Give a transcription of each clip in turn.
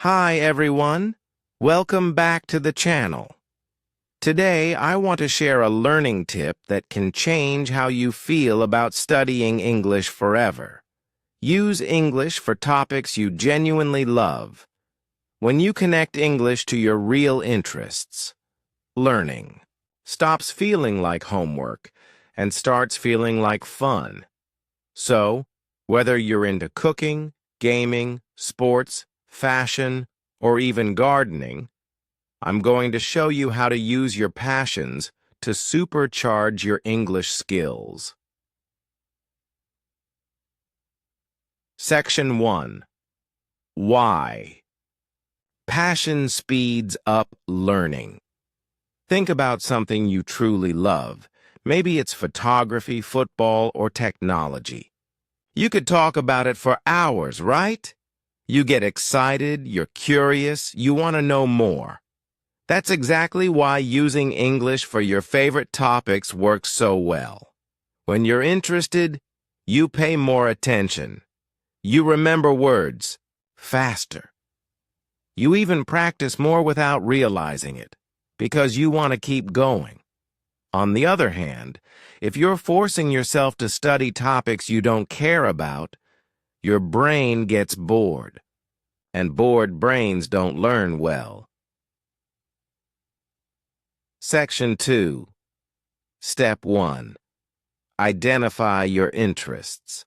Hi everyone, welcome back to the channel. Today I want to share a learning tip that can change how you feel about studying English forever. Use English for topics you genuinely love. When you connect English to your real interests, learning stops feeling like homework and starts feeling like fun. So, whether you're into cooking, gaming, sports, fashion, or even gardening, I'm going to show you how to use your passions to supercharge your English skills. Section 1. Why? Passion speeds up learning. Think about something you truly love. Maybe it's photography, football, or technology. You could talk about it for hours, right? You get excited, you're curious, you want to know more. That's exactly why using English for your favorite topics works so well. When you're interested, you pay more attention. You remember words faster. You even practice more without realizing it, because you want to keep going. On the other hand, if you're forcing yourself to study topics you don't care about, your brain gets bored, and bored brains don't learn well. Section 2. Step 1. Identify your interests.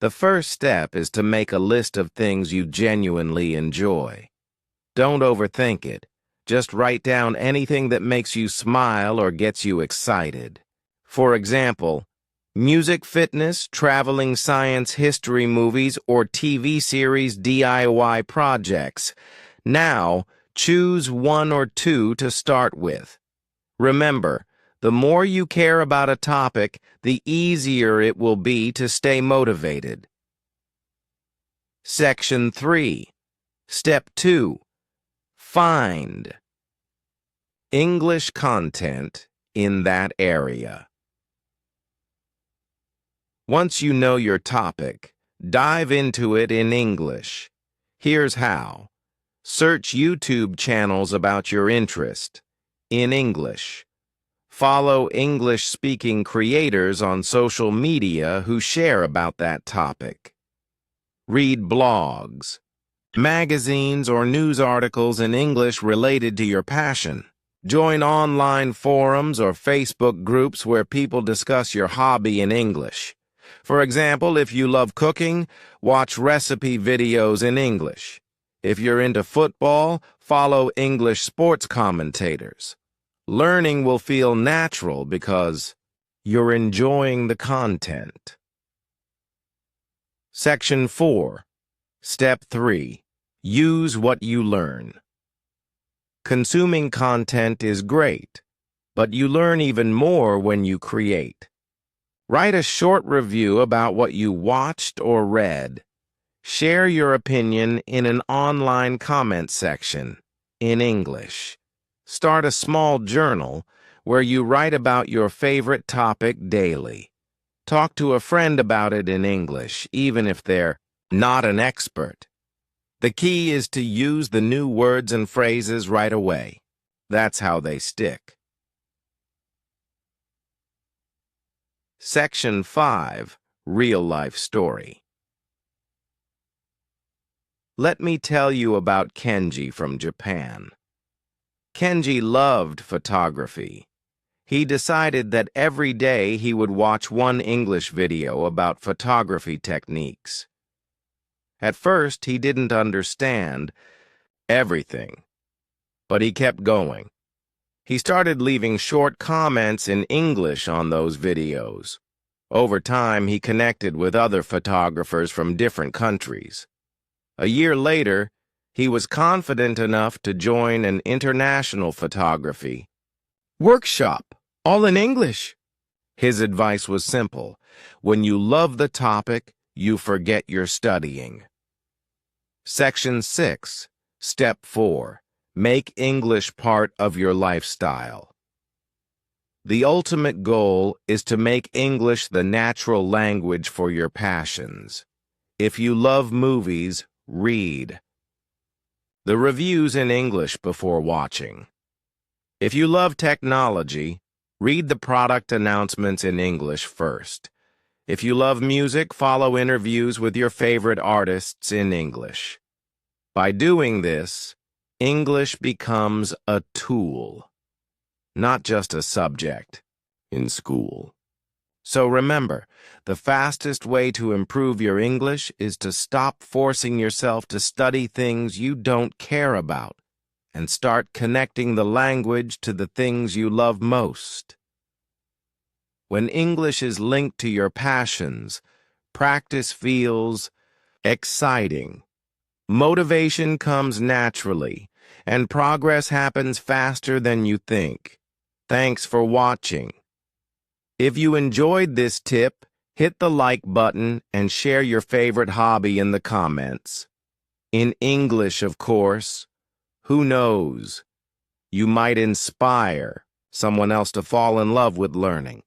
The first step is to make a list of things you genuinely enjoy. Don't overthink it. Just write down anything that makes you smile or gets you excited. For example, music, fitness, traveling, science, history, movies, or TV series DIY projects. Now, choose one or two to start with. Remember, the more you care about a topic, the easier it will be to stay motivated. Section 3. Step 2. Find English content in that area. Once you know your topic, dive into it in English. Here's how. Search YouTube channels about your interest in English. Follow English-speaking creators on social media who share about that topic. Read blogs, magazines, or news articles in English related to your passion. Join online forums or Facebook groups where people discuss your hobby in English. For example, if you love cooking, watch recipe videos in English. If you're into football, follow English sports commentators. Learning will feel natural because you're enjoying the content. Section 4. Step 3. Use what you learn. Consuming content is great, but you learn even more when you create. Write a short review about what you watched or read. Share your opinion in an online comment section in English. Start a small journal where you write about your favorite topic daily. Talk to a friend about it in English, even if they're not an expert. The key is to use the new words and phrases right away. That's how they stick. Section 5. Real-life story. Let me tell you about Kenji from Japan. Kenji loved photography. He decided that every day he would watch one English video about photography techniques. At first, he didn't understand everything, but he kept going. He started leaving short comments in English on those videos. Over time, he connected with other photographers from different countries. A year later, he was confident enough to join an international photography workshop, all in English. His advice was simple. When you love the topic, you forget you're studying. Section 6. Step 4. Make English part of your lifestyle. The ultimate goal is to make English the natural language for your passions. If you love movies, read. The reviews in English before watching. If you love technology, read the product announcements in English first. If you love music, follow interviews with your favorite artists in English. By doing this, English becomes a tool, not just a subject in school. So remember, the fastest way to improve your English is to stop forcing yourself to study things you don't care about and start connecting the language to the things you love most. When English is linked to your passions, practice feels exciting. Motivation comes naturally, and progress happens faster than you think. Thanks for watching. If you enjoyed this tip, hit the like button and share your favorite hobby in the comments. In English, of course. Who knows? You might inspire someone else to fall in love with learning.